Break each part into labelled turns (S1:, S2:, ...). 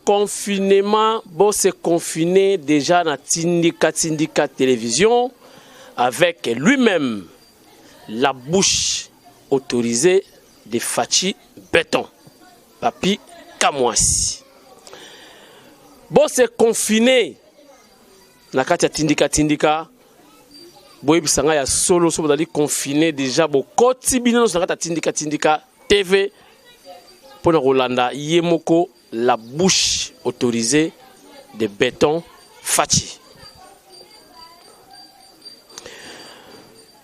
S1: Confinement. Bon, c'est confiné déjà dans Tindika Télévision avec lui-même la bouche autorisée de Fachi Béton. Papi Kamwasi. Bon, c'est confiné. Na kati Tindika. Boy bisanga ya solo so dali confiné déjà bo koti bino na kati Tindika TV pour Rolanda Yemoko la bouche autorisée de Béton Fachi.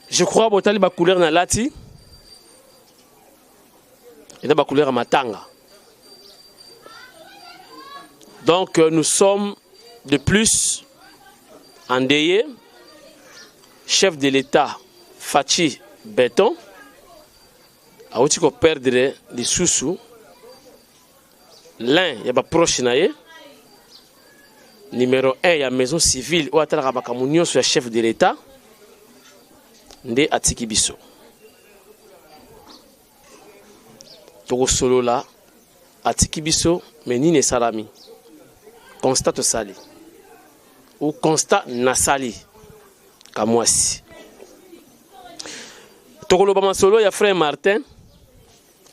S1: Je crois que la couleur na lati et la couleur à matanga. Donc nous sommes de plus endeuillés. Chef de l'État Fachi Béton a aussi perdre les sous. L'un, il y a pas proche naïe. Numéro 1, il y a maison civile ou à Tarabakamounion sur le chef de l'État. Nde Atiki Biso. Togo solo là, Atiki Biso, mais ni ne salami. Constate sali. Ou constat nasali. Kamwasi. Togo Lobama solo, il y a frère Martin,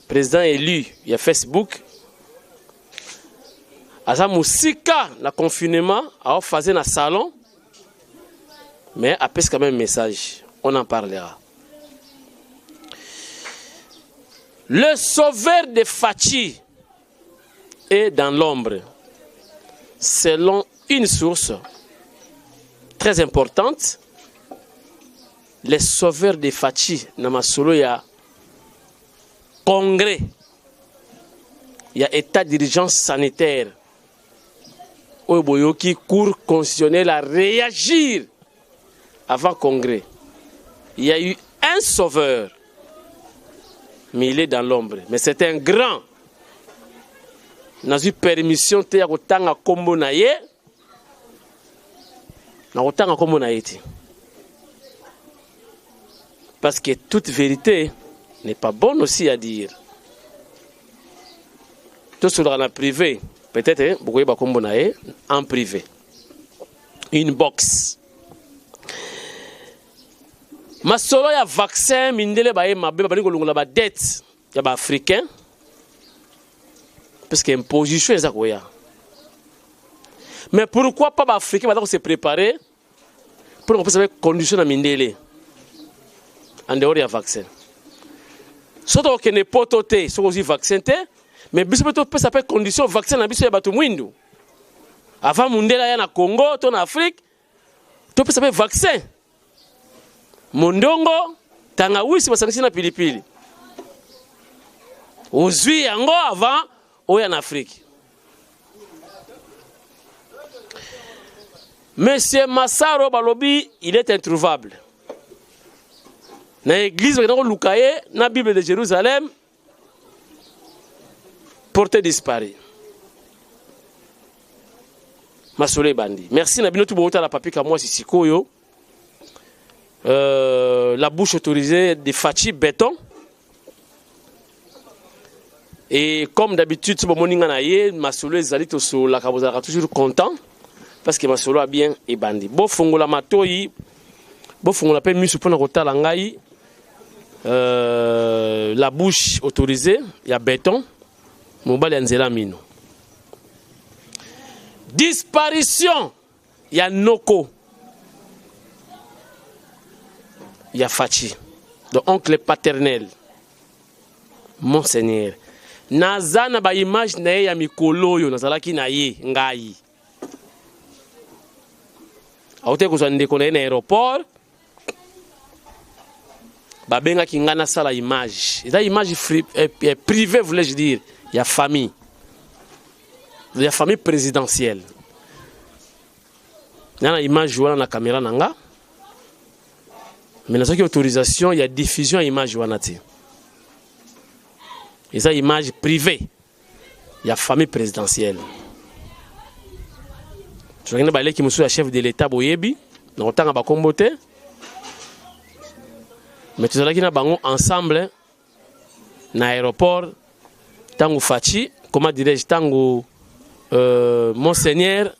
S1: président élu, il y a Facebook. Aza musika, la confinement, a fait un salon. Mais après, c'est quand même un message. On en parlera. Le sauveur de Fachi est dans l'ombre. Selon une source très importante, les sauveurs de Fachi, Namasolo, il y a congrès, il y a état d'urgence sanitaire. Oboyoki, cour constitutionnelle à réagir avant congrès. Il y a eu un sauveur, mais il est dans l'ombre. Mais c'est un grand. Nous avons eu permission de faire autant à Kombo Naye. Autant à Kombo Naye. Parce que toute vérité n'est pas bonne aussi à dire. Tout ce qu'on a privé, peut-être, beaucoup de Kombo Naye, en privé. Une box. Ma solo ya vaccin mindele ba ma be ba ngolongola ba dette ya ba africain parce que imposition eza koya. Mais pourquoi pas ba africain va se préparer pour qu'on puisse avec condition na mindele en dehors ya vaccin. Surtout que ne pototé so aussi vaccin té mais biso peut peut avec condition vaccin na biso ya batu mwindu. Avant mundela ya na Congo to na Afrique to peut avec vaccin. Mondongo, tangawisi basangisi na pilipili. Ozui yango avant oya en Afrique. Monsieur Massaro Balobi, il est introuvable. Na église dans Lukaye, na Bible de Jérusalem, porté disparu. Masole Bandi. Merci na binotu bota la papi ka moi sisikoyo. La bouche autorisée de Fachi Béton. Et comme d'habitude, Masolo Zalito sur la Kabozara toujours content parce que Masolo a bien et bandi. Bon fongo la matoi, bon fongo la peine musu pour la rota langai. La bouche autorisée, il y a Béton. Mobile Anzela Mino. Disparition, il y a Noko. Il y a Fachi, donc oncle paternel, monseigneur. Naza na ba image na ya mikolo yo nazalaki na ye ngai. Aote ko zande ko na aéroport. Ba benga ki ngana sala image. Eza image privée voulais-je dire, il y a famille. Il y a famille présidentielle. Nana image wana na caméra nanga. Mais dans cette autorisation, il y a diffusion image wanati. Et ça, image privée. Il y a famille présidentielle. Je regarde qui est chef de l'État Boyebi, dans le temps à Kombote. Mais tu sais ensemble, dans l'aéroport, tant que Fachi, comment dirais-je, tango Monseigneur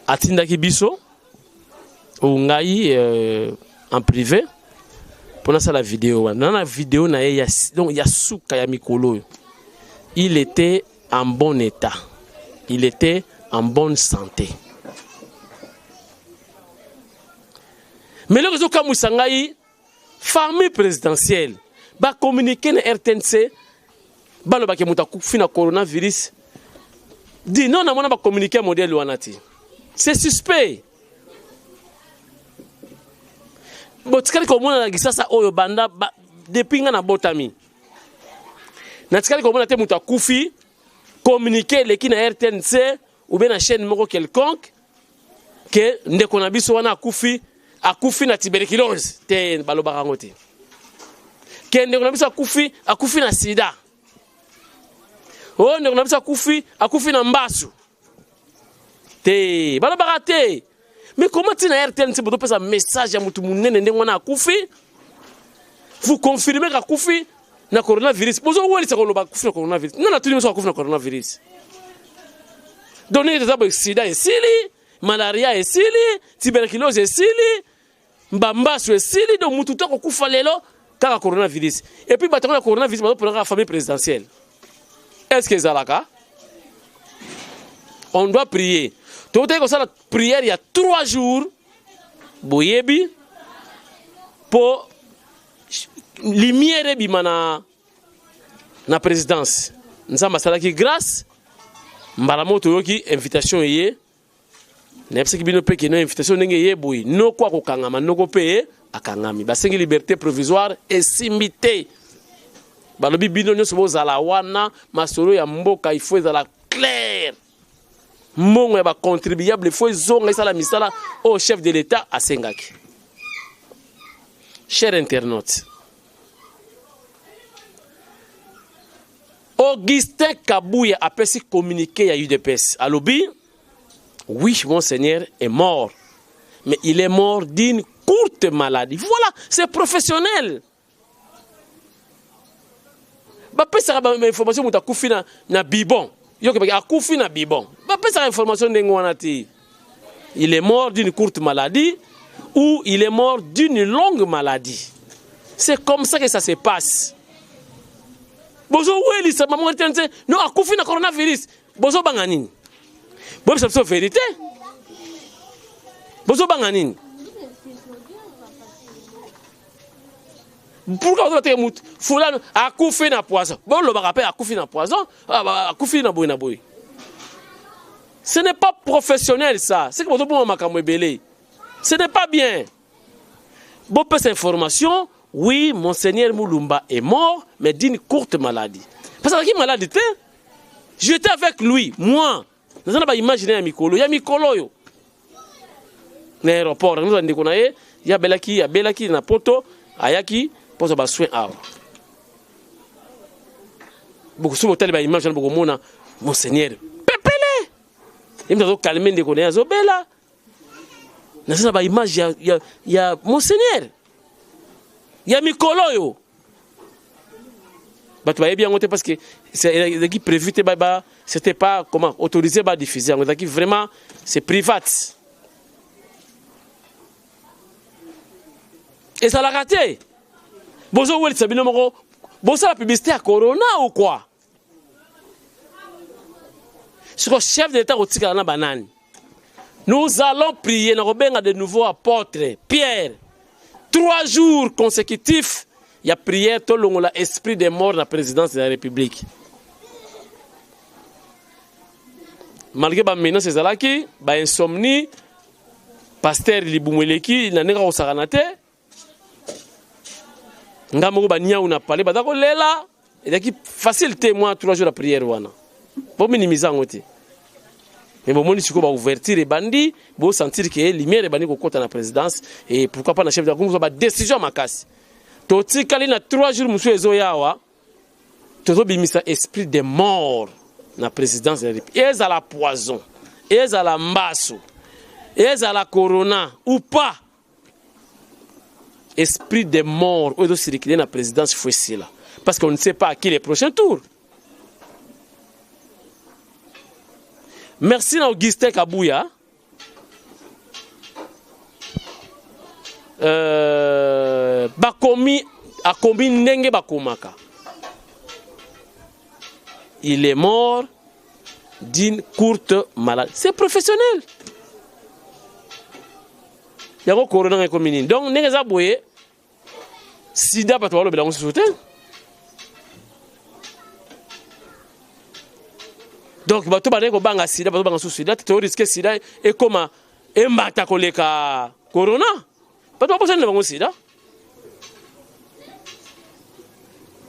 S1: atindaki biso ou ngai en privé pour la vidéo. Dans la vidéo donc il y a souka ya mikolo. Il était en bon état. Il était en bonne santé. Mais le réseau Kamousangaï, famille présidentielle, va communiquer na RTNC, va le baké mouta fina coronavirus. Dit non, on va communiquer modèle Luanati. C'est suspect. Botikali komona na gisasa oyo banda depuis nga na botami. Na tikali komona te mouta kufi communiquer les qui na RTNC ou bien na chaîne moko quelconque que ndeko na biso wana akufi na tuberculose te balobaka ngo te. Que ndeko na biso akufi na sida. Oh ndeko na biso akufi na mbasu. Te balobaka te. Mais comment tu na RTNC pour passer un message à mutu munene ndeko na akufi? Vous confirmez qu'akufi na coronavirus. Bozo wali sa koloba akufi na coronavirus. Non na tout le monde akufi na coronavirus. Donner des abos sida et sili, malaria et sili, tuberculose et sili, mbambasu et sili, donc mututa kokufa lelo kaka coronavirus. Et puis batango na coronavirus bato pour la famille présidentielle. Est-ce que ça là? On doit prier. Tout est comme ça la prière il y a 3 jours. Boyebi pour lumière bimana na présidence. Nous avons salaki grâce. Mbalamoto yoki invitation yé. Nepse ki bino pe ki no invitation ndenge yé boy. No kwa ko kangama no ko pe akangami. Ba sengi liberté provisoire et simité. Balobi bino nyo sobo zala wana masolo ya mboka il faut zala clair. Mongo ya ba contribuable il faut zonga sala misala au chef de l'état asengaki. Chers internautes, Augustin Kabouya a pu communiquer à UDPS. À l'objet, oui, Monseigneur est mort. Mais il est mort d'une courte maladie. Voilà, c'est professionnel. Bah, ça une information que tu as na bibon. Yo ke a kufi na bibon. Bah, ça information de il est mort d'une courte maladie ou il est mort d'une longue maladie. C'est comme ça que ça se passe. Bozo weli sa maman tense no akufi na coronavirus. Bozo banganini. Bozo c'est vérité. Bozo banganini. Pourquoi vous avez dit fulano akufi na poison? Bon le rappel akufi na poison, akufi na boy. Ce n'est pas professionnel ça. C'est que bozo bon makambo belé. Ce n'est pas bien. Bon peu cette information. Oui, Monseigneur Moulumba est mort, mais d'une courte maladie. Parce que qui maladie était? J'étais avec lui, moi. Nous avons imaginé un Mikolo. Il y a Mikolo yo. L'aéroport, nous avons dit qu'on a il y a Belaki na poto, ayaki pour se soin à. Beaucoup souvent tel ba image beaucoup mona Monseigneur pepele. Il me doit calmer de connaître Zobela. Nous avons image il y a Monseigneur. Il y a Mikolo yo. Bah tu vas bien noter parce que c'est qui prévu c'était pas comment autorisé à diffuser. On a dit vraiment c'est privat. Et ça l'a raté. Bozo wel sabino moko bozo la publicité à Corona ou quoi? Sur le chef de l'État au Tika banane. Nous allons prier na robenga de nouveau apôtre Pierre. 3 jours consécutifs, il y a prière tout le long l'esprit des morts de la présidence de la République. Malgré ba menace ezalaki, ba insomnie, pasteur Libumweleki na nenga osaranate. Ngamoko ba nya una parler ba dako lela, et facile témoin 3 jours de prière wana. Bon minimiser ngote. Mais bon, si on va ouvrir les bandits, on sentir que les lumières les bandits sont dans la présidence et pourquoi pas le chef de la Congo va décision à ma casse. Toti kalina 3 jours monsieur Ezoyawa, toujours bimisa esprit de mort dans la présidence de la République. Et à la poison, et à la mbasso, et à la corona ou pas. Esprit de mort, ou de circuler dans la présidence faut là. Parce qu'on ne sait pas à qui les prochains tours. Merci à Augustin Kabouya. Bakomi a combi Nenge Bakomaka. Il est mort d'une courte maladie. C'est professionnel. Il y a un corona qui est donc, Nenge Zabouye, Sida, pas toi, le bilan société. Donc, tu vas te banga Sida, tu vas te Sida, tu risques Sida et comment et mata koleka corona. Pas toi besoin de banga Sida.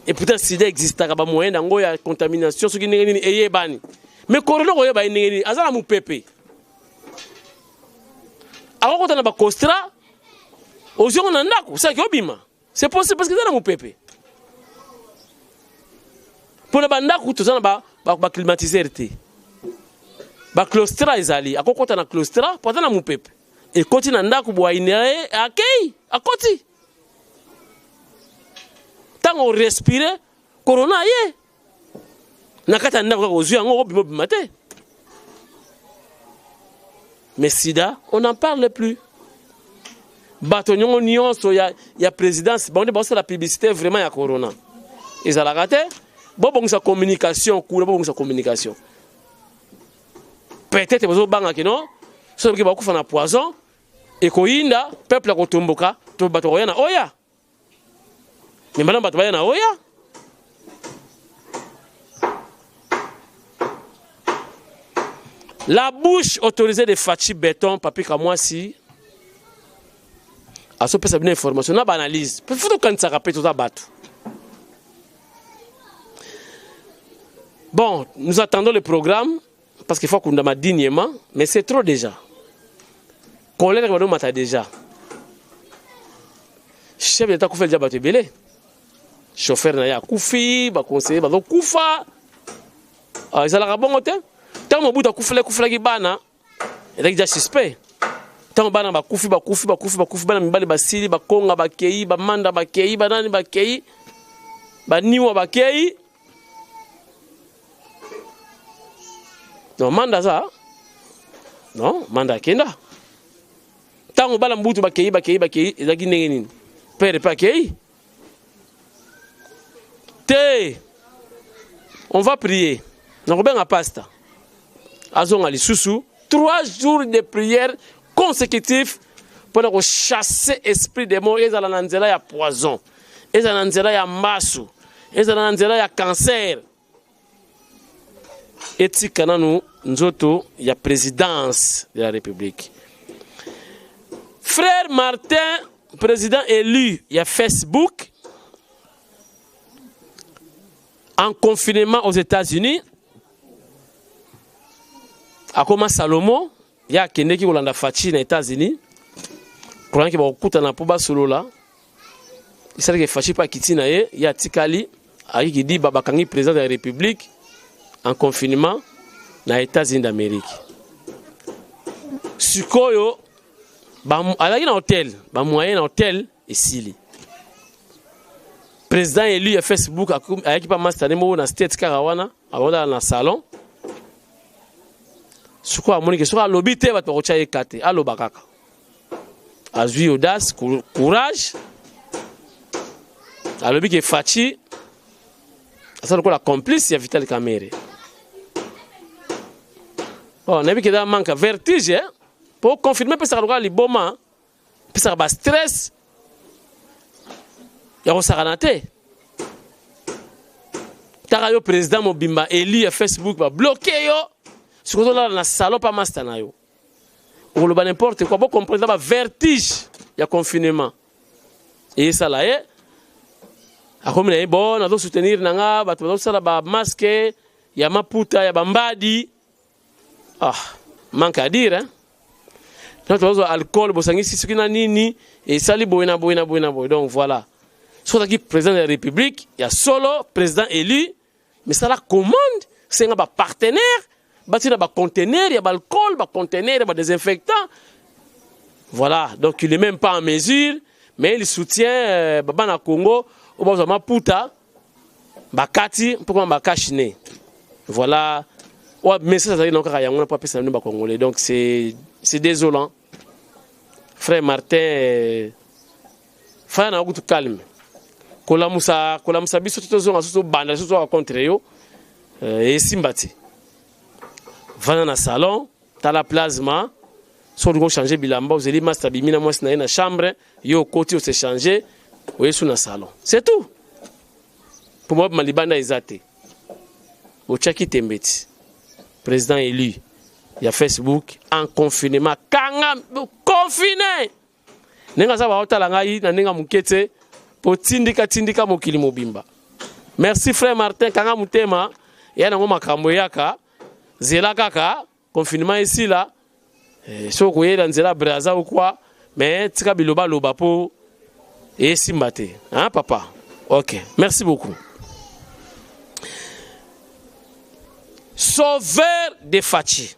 S1: Et pourtant Sida existe, il y a moyen de contamination, ce qui n'est pas bani. Mais corona ko yeba ni azala mu pepe. Alors quand on a ba costra, aux gens on ndako, ça qui obima. C'est possible parce que ça na mu pepe. Pour la bandako tout ça ba climatiser te. Ba clostra ezali, akokota na clostra, pata na mu pepe. Et continue na ndako bo ine akei, akoti. Tant on respire, corona yé. Nakata ndako ko zu yango obimo bimate. Mais Sida, on n'en parle plus. Batonyon nyonso ya présidence, bon de bosser la publicité vraiment ya corona. Ils ont la raté. Bon sa communication, bon sa communication. Peut-être que vous banga kino, so que ba kufa na poison et ko inda peuple ko tomboka, to bato yana oya. Mais madame bato yana oya. La bouche autorisée de Fachi Béton, papi Kamwasi, a ce peut une information, on a analyse. Il faut que ça rappelle tout ça battre. Bon, nous attendons le programme parce qu'il faut qu'on ait dignement, mais c'est trop déjà. Colère que nous avons déjà. Chef d'État qui fait déjà battre belé. Chauffeur n'a koufi, ba conseiller ba koufa. Ah, ils ont la bon hôtel. Tant mon bout à koufla qui bana, il est déjà suspect. Tant bana ba koufi bana mibali ba sili ba konga ba kei ba manda ba kei ba nani ba kei ba niwa ba kei. Non manda ça. Non, manda kenda. Tant bana mbutu ba kei ezaki ndenge nini. Père pas kei. Te. On va prier. Donc ben à pasta. Azon ali sousou 3 jours de prière consécutifs pour chasser esprit de mort. Ils ont l'anzela ya poison, ils ont l'anzela ya masu, ils ont l'anzela ya cancer. Et si kananu nzoto ya présidence de la République. Frère Martin, président élu, il y a Facebook en confinement aux États-Unis. Akoma Salomo, il y a Kende qui Olanda Fachi aux États-Unis. Quand il va au na poba solo là, il sait que Fachi pas quitter na il y a Tikali, qui dit Babakangi président de la République en confinement dans les États-Unis d'Amérique. Sukoyo, il y a un hôtel, un moyen hôtel ici. Président élu à Facebook avec pas master nemo na state Karawana, dans le salon. Suko amoni ke suko lobby te bato ko chaye kate aloba kaka azui audace courage alobi ke Fachi asa ko la complice ya Vital Kamerhe. Oh nabi ke da manque vertige pour confirmer pe sa ko liboma pe sa ba stress ya ko sakanate taka yo président Mobimba élu à Facebook ba bloquer yo. Ce que là na salon pas mastana yo. Ou le n'importe quoi, bon comprendre ba vertige, il y a confinement. Et ça là est a comme les bon, on doit soutenir nanga, ba to ça ba masque, il y a maputa, il y a bambadi. Ah, manque à dire hein. Notre alcool bo sangi ce qui na nini et sali boina. Donc voilà. Soit qui président de la République, il y a solo président élu, mais ça la commande, c'est un partenaire. Il y a des conteneurs, il y a de l'alcool, des conteneurs, il y a des désinfectants. Voilà, donc il n'est même pas en mesure, mais il soutient Baba na Congo, au Maputa, bakati pourquoi bakachine. Voilà. Mais ça ça donc on n'a pas pu s'en congolais. Donc c'est désolant. Frère Martin frère na tout calme. Kola musa biso tout banda tout contre yo et simbati. Va dans salon, t'as la plasma. Si vous changer bilamba, vous allez master bimina moi na na chambre, yo côté vous changer, vous êtes sur le salon. C'est tout. Pour moi malibanda ezate. Au Tchaki Tembeti. Président élu. Il y a Facebook en confinement. Kanga confiné. Nenga za ba otala ngai na nenga mukete po tindika mokili mobimba. Merci frère Martin kanga mutema ya na ngoma kambo yaka zela kaka confinement ici là. So ko yela nzela braza ou quoi mais tika biloba loba po et simbate. Hein papa. OK. Merci beaucoup. Sauveur de Fachi.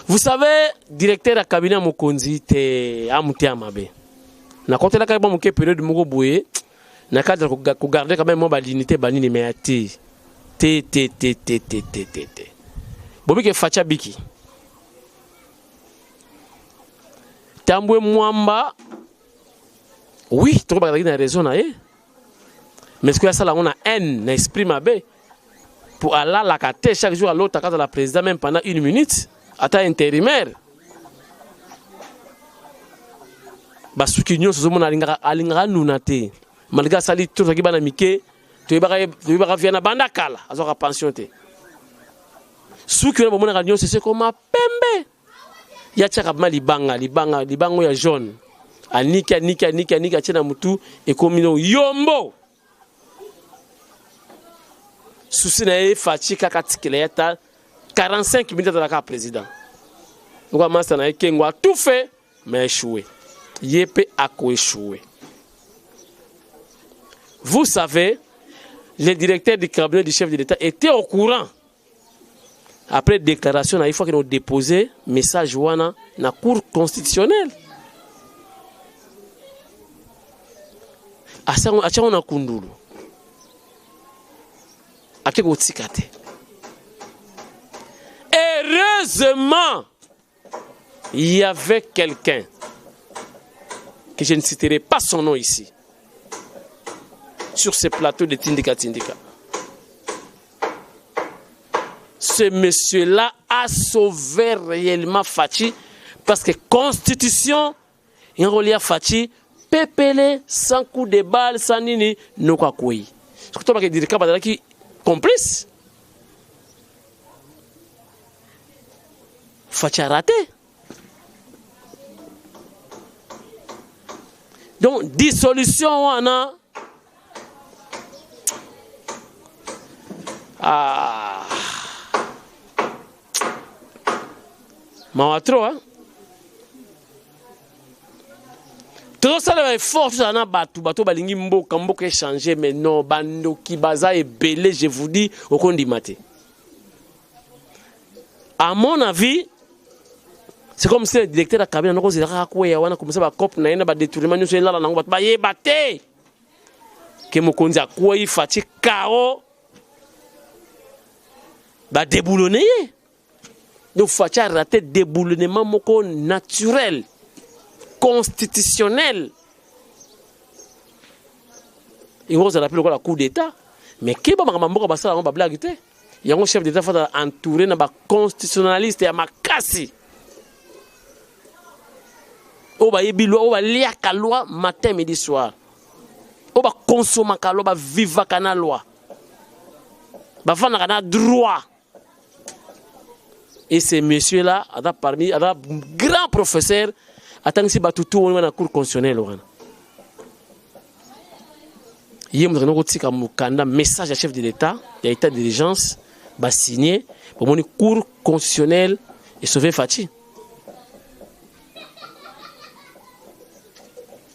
S1: Vous savez, directeur de cabinet Mokonzi te amuté amabe. Na côté la kaiba muke période moko boye, na cadre ko garder quand même mon dignité banini mais te. Bobi ke Facha biki. Tambwe mwamba. Oui, tu vas regarder raison na e. Mais ce que ça là on a haine, na esprit mabe. Pour aller la carte chaque jour à l'autre à la président même pendant 1 minute à ta intérimaire basuki nyo sozo mona alinga nunate malgré sali tout ça qui bana mike to ibaka via na banda kala azoka pension te suki na mona nyo c'est comme pembe ya chaka libanga ya jaune anika tena mutu et comme yombo souci na Fachi kaka tikileta 45 minutes de la président. Nous avons tout fait mais échoué. Yépe a échoué. Vous savez, le directeur du cabinet du chef de l'État était au courant. Après déclaration, il faut qu'ils ont déposé message dans la cour constitutionnelle. Acha on a kundulu. Ake ko tikate. Heureusement, il y avait quelqu'un que je ne citerai pas son nom ici sur ce plateau de Tindika. Ce monsieur-là a sauvé réellement Fachi parce que constitution et relié à Fachi pépélé sans coup de balle sans nini no kwa koi. Ce que tu vas dire qui complice. Fachi a raté. Donc dissolution on a Mawatro, hein? Tout ça va être fort, ça n'a pas tout, balingi mboka échanger, mais non, bando qui baza est belé, je vous dis, au compte du matin. À mon avis, c'est comme si le directeur de la cabinet n'a pas commencé à couper, n'a pas détournement, nous sommes là, n'a pas battu. Que mon conduit a quoi, il fatigue, KO, bah déboulonné. Donc, il faut rater déboulonnement naturel, constitutionnel. Il faut rappeler la coup d'État. Mais qui va m'en ça on va blaguer. Il y a un chef d'État qui est entouré de constitutionnaliste et à Makassi. On va lire la loi matin, midi, soir. On va consommer la loi, on va vivre la loi. On va faire un droit. Et ces messieurs-là, parmi un grand professeur, attendent si tout on a cour constitutionnelle. Il y a un message à chef de l'État, il y a état d'urgence, signé pour mon cour constitutionnelle et sauver Fachi.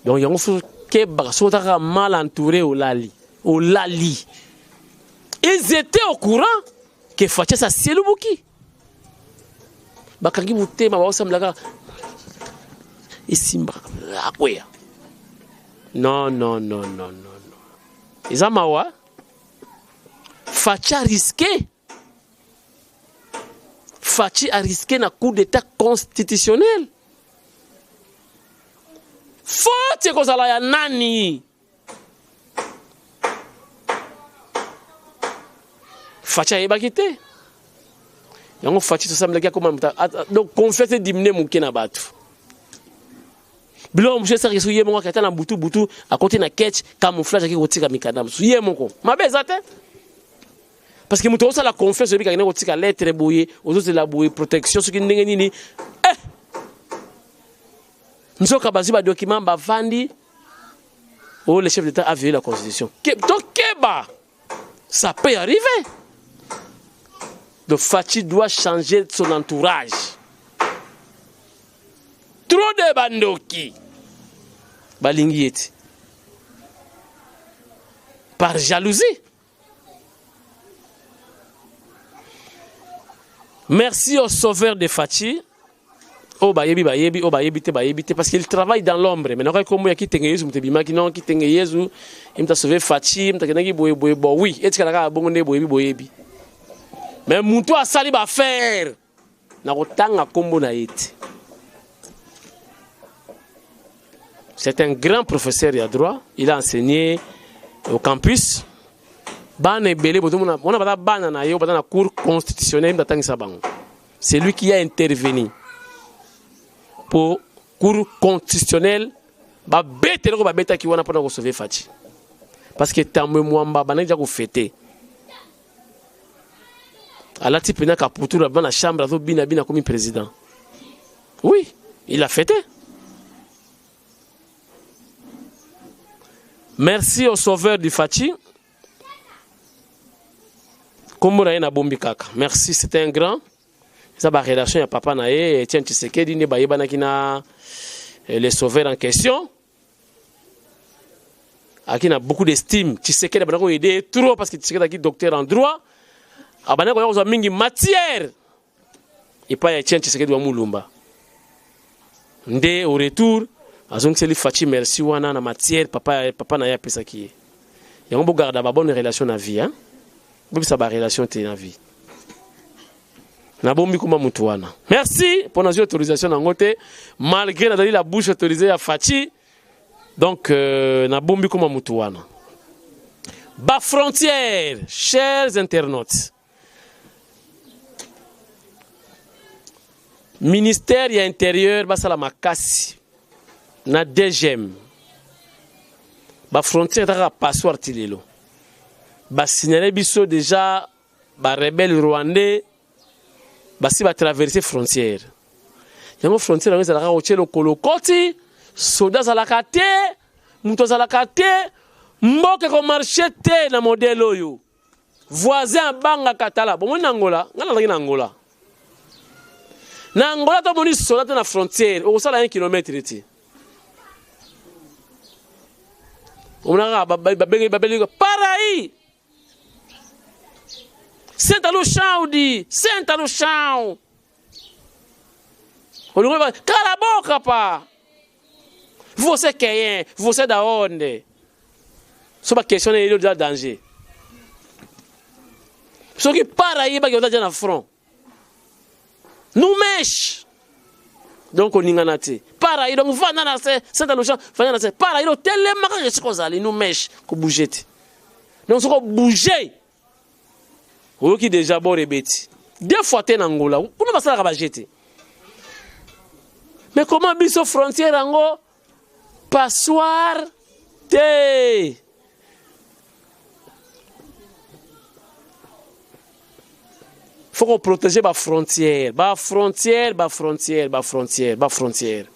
S1: Donc il y a un fou qui est mal entouré au Lali. Ils étaient au courant que Fachi ça c'est le bouki. Bakangi mute ma wasa mlaga isimba akwea non Izamawa. Fachi a risqué. Fachi a risqué na coup d'état constitutionnel. Faute kozala ya nani. Fachi a yeba quitté. Yango Fachi tout ça me comment donc confiance diminuer mon kena batu. Bilo mje sa resuye mon ka na butu à côté na catch camouflage ki kotika mikadam. Suye mon ko. Mabeza te. Parce que muto la confiance de bika kotika lettre boye, aux autres la boye protection ce qui ndenge nini. Nous kabazi ba document ba vandi. Oh le chef d'état a violé la constitution. Donc keba ça peut arriver. Donc Fachi doit changer son entourage. Trop de bandoki. Balingieti. Par jalousie. Merci au sauveur de Fachi. Oh bayebi, parce qu'il travaille dans l'ombre. Mais non, comme il y a Yesu, il t'a sauvé Fachi, il t'a dit oui, et tu as boyebi. Mais mon toit sali va faire. C'est un grand professeur de droit. Il a enseigné au campus. Cour constitutionnelle. C'est lui qui a intervenu pour cour constitutionnelle. Parce que tant que fêté. À la type n'a qu'à pour la chambre comme président. Oui, il a fêté. Merci au sauveur du Fachi. Merci, c'était un grand. Ça va relation à papa nae et tiens tu sais que dine ba yebana kina les sauveurs en question. Aki na beaucoup d'estime, tu sais que ba ko aider trop parce que tu sais que qui docteur en droit. Abana ko yoza mingi matière. Et pas tiens tu sais que doit mulumba. Ndé au retour, azong seli Fachi merci wana na matière papa na ya pesa ki. Ya ngo garder ba bonne relation na vie hein. Bobi ça ba relation te na vie. Merci pour nos autorisations en côté. Malgré la bouche autorisée à Fachi, donc na bombi comme Moutouana. Bas frontière, chers internautes. Ministère de l'Intérieur, bas la makasi. Na DGM. Bas frontière ta passoire tilelo. Bas signaler biso déjà bas rebelle rwandais. Basi va traverser frontière. Yango frontière on ezalaka ochelo kolokoti, soda za la kate, muto za la kate, mboke ko marché te na modèle oyo. Voisin banga katala, bon na Angola, ngana la na Angola. Na Angola to moni soda na frontière, o sala 1 km eti. On a babeli pareil. Senta no chão, senta no chão. Cala a boca, pá. Você quem é? Você da onde? Só uma questão de ele danger. Só que para aí, para que eu esteja na front. Não mexe. Donc on n'inganate. Para aí, donc va na senta no chão, vai na para aí, o telema que se coisa ali, não mexe, com bougete. Não só bouger. Ou qui déjà bon rebeti. Deux fois t'es en Angola. Comment va ça la jeter? Mais comment biso frontière ango passoire te? Faut qu'on protège ba frontière, frontière.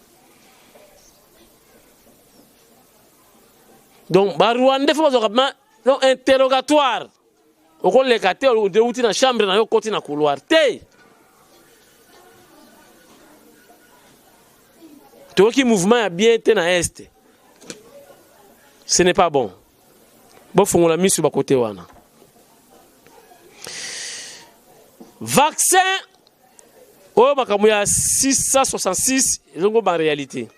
S1: Donc ba Rwanda faut vraiment donc interrogatoire. Au les gâtés, on déroute dans la chambre, dans le côté dans le couloir. Tout qui mouvement a bien été dans l'est. Ce n'est pas bon. Bon, faut qu'on l'a mis sur le côté. Vaccin, oh, il y a 666, ils ont en réalité.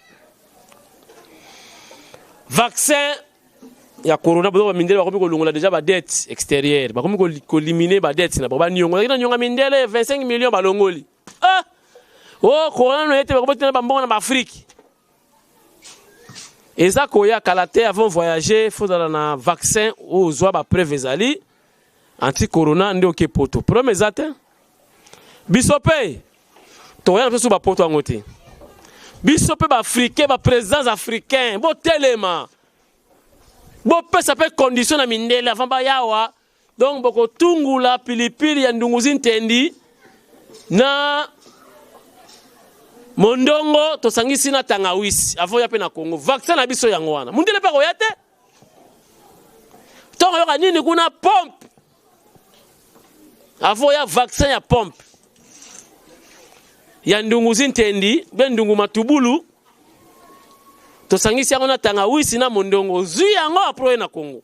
S1: Vaccin, ya corona bozo mindele bakomi kolongola déjà ba dette extérieure bakomi ko éliminer ba dette na ba nyongo na nyonga mindele 25 millions balongoli ah oh corona no ete bakomi tena bambongo na ba Afrique eza koya kalate avant voyager faut dans na vaccin ou zwa ba preuve ezali anti corona nde oke poto problème ezate bisope to ya so ba poto ngote bisope ba africain ba présence africain bo telema bo pesa pe condition na mindele avant ba yawa donc boko tungula pilipili ya ndunguzi ntendi na mondongo to sangisi na tangawisi avant ya pe na Congo vaccin na biso yango wana mundele pa koyate to yoka nini kuna pompe avant ya vaccin ya pompe ya ndunguzi ntendi be ndungu matubulu to sangisi yango na tangawisi na mondongo zui yango apro na Congo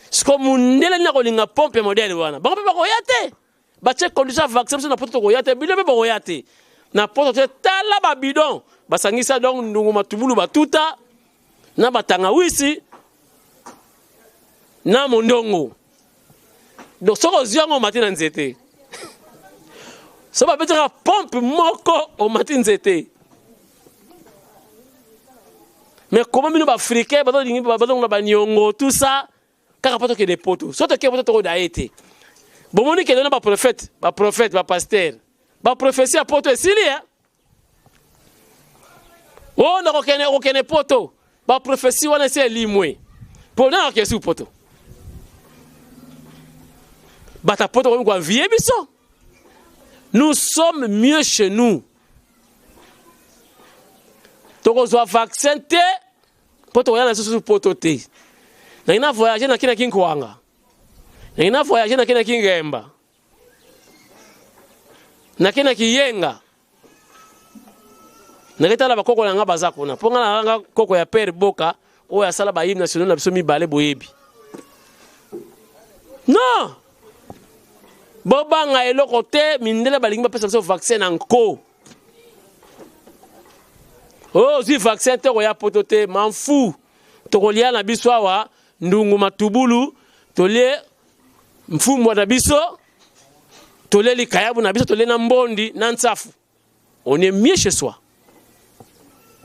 S1: siko mundele na kolinga pompe modèle wana bango pe bakoyate ba check condition vaccin na poto koyate bile pe bakoyate na poto te tala ba bidon basangisa donc ndungu matubulu batuta na batangawisi na mondongo donc soko ziango matina nzete so ba betaka pompe moko o matin nzete mais comment bino ba africain ba dingi ba ba nyongo tout ça kaka poto ke des potos so to ke poto to daete bomoni ke na ba prophète ba pasteur ba prophétie à poto esili hein oh na okene poto ba prophétie wana c'est limwe pour na ke su poto bata poto ko kwa vie biso nous sommes mieux chez nous toko zo vaccin te poto yana su poto te na ina voyager na kina kinkwanga na ina voyager na kina kingemba na kina kiyenga na ketala bakoko na nga baza kuna ponga na nga koko ya père boka o ya sala ba hymne national na biso mibale boyebi non bobanga eloko te mindele balingi ba pesa biso vaccin anko oh zi vaccin te ko ya poto te m'en fous to ko lia na biso awa ndungu matubulu to lie mfumo na biso to lie likayabu na biso to lie na mbondi na nsafu on est mieux chez soi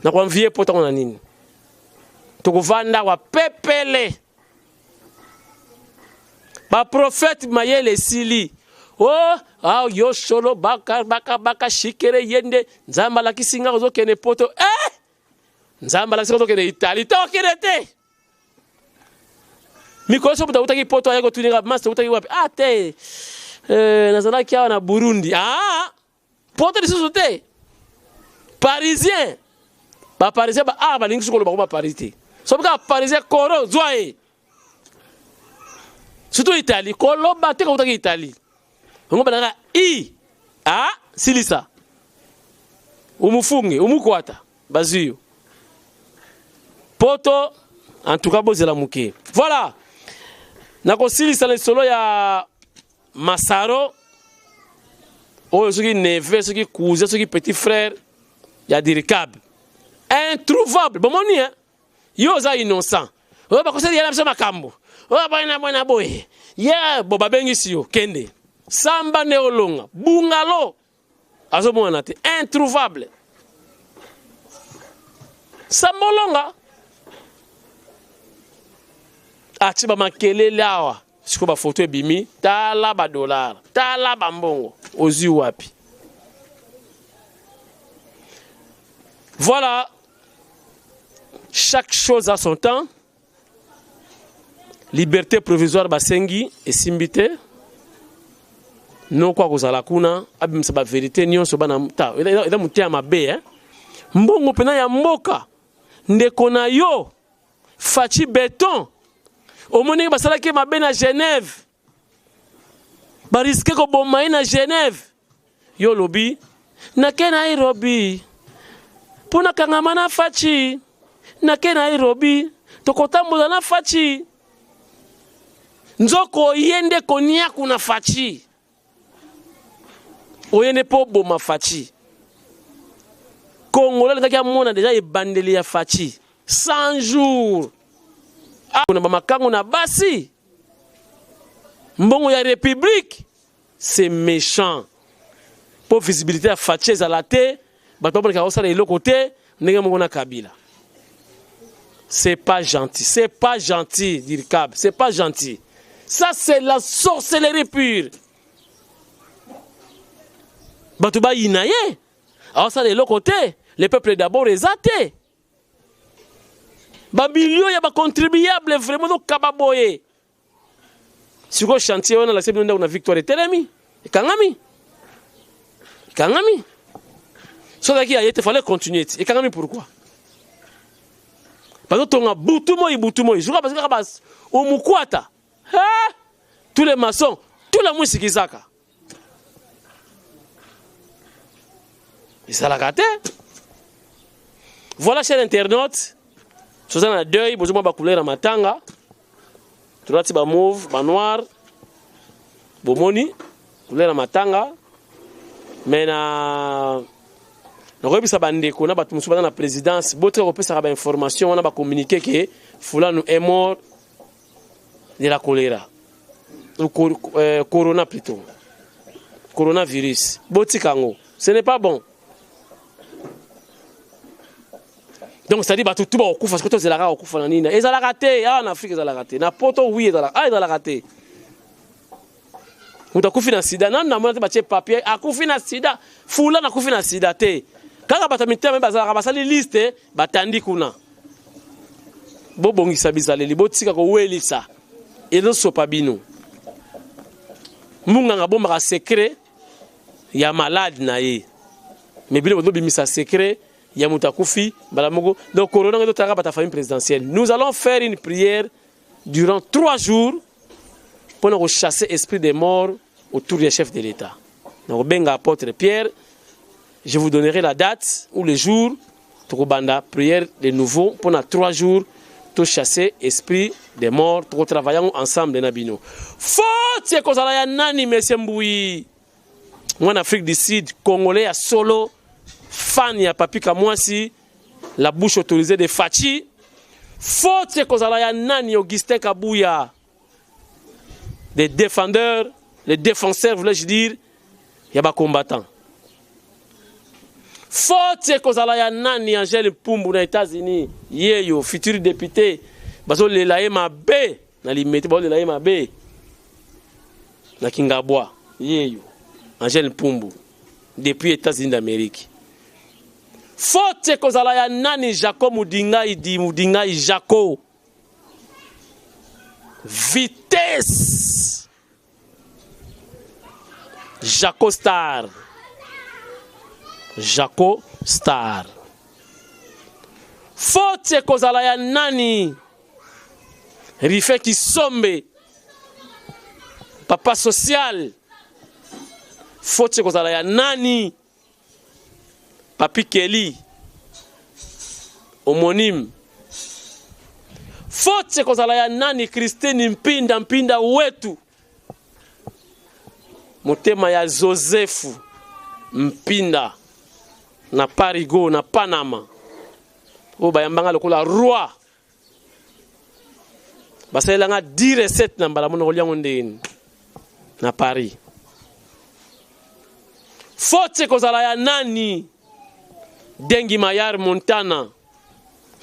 S1: na kwa mvie poto na nini to ko vanda wa pepele ba prophète mayele sili oh ah yo solo baka shikere yende nzamba la kisinga ozo kene poto nzamba la siko kene Italie to kene te mikolo so buta ki poto ayako tuninga master utaki wapi te nazana kia na Burundi poto lisusu te parisien ba parisien ba ba lingi sukolo ba parisien so buka parisien koro zoae surtout Italie kolo ba te ko utaki Italie ngo banaka silisa umufunge umukwata bazio poto en tout cas bozela muke voilà nako silisa le solo ya Masaro o soki neveu soki cousin soki petit frère ya Dirikab introuvable bomoni hein yo za innocent o ba koseli yana biso makambo o ba bona boye ya bo babengisi yo kende samba neolonga bungalo azomona te introuvable sambolonga atiba makelele awa siko ba photo ebimi tala ba dollar tala ba mbongo ozi wapi voilà chaque chose a son temps liberté provisoire basengi esimbite non kwa kozala kuna abimisa ba vérité nyonso bana ta eza mutia mabe mbongo pena ya mboka ndeko na yo fachi béton omoni basala ke mabe na Genève ba risque ko bomai na Genève yo lobi na ke Nairobi pona kangama na fachi na ke Nairobi tokotambola na fachi nzoko yende konia kuna fachi oyene po boma fachi Congolais ngaki amona déjà ebandeli ya fachi 100 jours kuna bamakango na basi mbongo ya république, c'est méchant. Pour visibilité à Fatche Zalate, bato ba osala eloko te ndenge moko na Kabila. C'est pas gentil, c'est pas gentil Dirkab, c'est pas gentil. Ça c'est la sorcellerie pure. Bato ba inaye, osala eloko te, le peuple d'abord ezate. Ba millions ya ba contribuable vraiment do kababoye. Sur le chantier on a la semaine on a victoire telemi, kangami. Kangami. So qu'il il fallait continuer. Et Kangami pourquoi? Parce que on a boutumo. Je crois parce que Rabas au Mukwata. Tous les maçons, tout le monde sikizaka. Et ça l'a raté. Voilà cher internaute. Sozana na deuil, bozuma ba couleur na matanga. Tulati ba mauve, ba noir. Bomoni, couleur na matanga. Mais na ça bandeko na batu musuba na présidence botre repesa ba information on a ba communiquer que fulano est mort de la choléra ou corona plutôt coronavirus botikango ce n'est pas bon. Donc ça dit batu tout ba okufa parce que to zelaka okufa na nina ezala raté en Afrique ezala raté na poto oui ezala raté. Utakufi na sida na mwana bache papier akufi na sida fula na kufi na sida te kaka bata mitema bazala basali liste batandi kuna bobongisa bizaleli botika ko welisa elo sopa bino munga nga bomba secret ya malade na ye mais bile bodo bimisa secret ya mutakufi balamogo donc corona ngo taka bata famille présidentielle. Nous allons faire une prière durant 3 jours pour nous chasser esprit des morts autour du chef de l'État. Donc, benga apôtre Pierre, je vous donnerai la date ou le jour, Tokobanda, prière de nouveau, pendant 3 jours, tout chasser esprit des morts, tout travaillant ensemble, Nabino. Faut que ça aille nani, monsieur Mboui. Moi, en Afrique du Sud, Congolais à solo, fan ya papi Kamwasi, la bouche autorisée de Fachi. Faut que ça aille nani, Augustin Kabouya, des défendeurs. Les défenseurs, voulais-je dire, il y a des combattants. Faut que ça ya nani Angèle Pumbu aux États-Unis, yeyo futur député, baso le laema B, na limete ba le laema B. Na Kingabwa, yeyo Angèle Pumbu depuis États-Unis d'Amérique. Faut que ça ya nani Jacob Mudinga Jaco. Vitesse. Jaco Star. Jaco Star. Faut kozala ya nani Rife Kisombe. Papa social. Faut kozala ya nani Papi Kelly. Homonyme. Faut kozala ya nani Christine Mpinda wetu. Motema ya Joseph Mpinda na Parigo na Panama o bayambanga lokola roi baselanga 10 recettes na mbala mono liango ndeni na Paris. Faut kozala ya nani Dengi Mayar Montana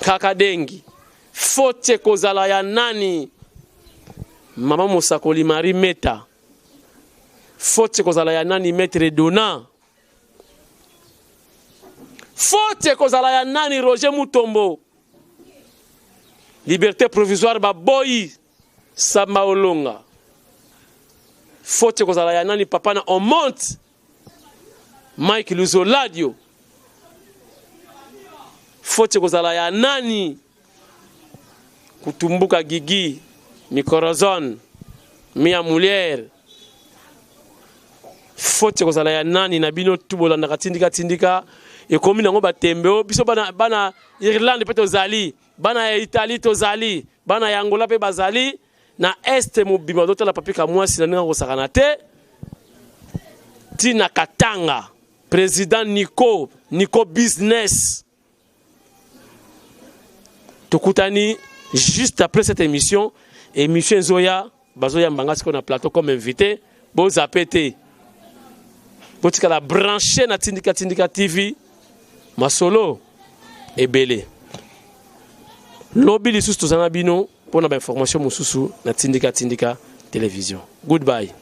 S1: kaka Dengi. Faut kozala ya nani Mama Mosakoli Marie Meta. Faut kozala ya nani Maître Dona. Faut kozala ya nani Roger Mutombo. Liberté provisoire baboyi Sama Olonga. Faut kozala ya nani Papa na on monte Mike Luzoladio. Faut kozala ya nani Kutumbuka Gigi Mikorazon Mia Mulier. Faut kozala ya nani na bino tubola na tindika e komi nango batembeo biso bana Irlande pe tozali bana Italie tozali bana ya Angola pe bazali na este mobima doto la papi Kamwasi na ninga kosakana te Tina Katanga président Nico business Tokutani juste après cette émission, émission Zoya, Bazoya Mbanga, qu'on a plateau comme invité, bon zapété. Vous la brancher na Tindika TV, ma solo est belé. Lobby les sous-tous en abino pour l'information, mon sous-sous, na Tindika télévision. Goodbye.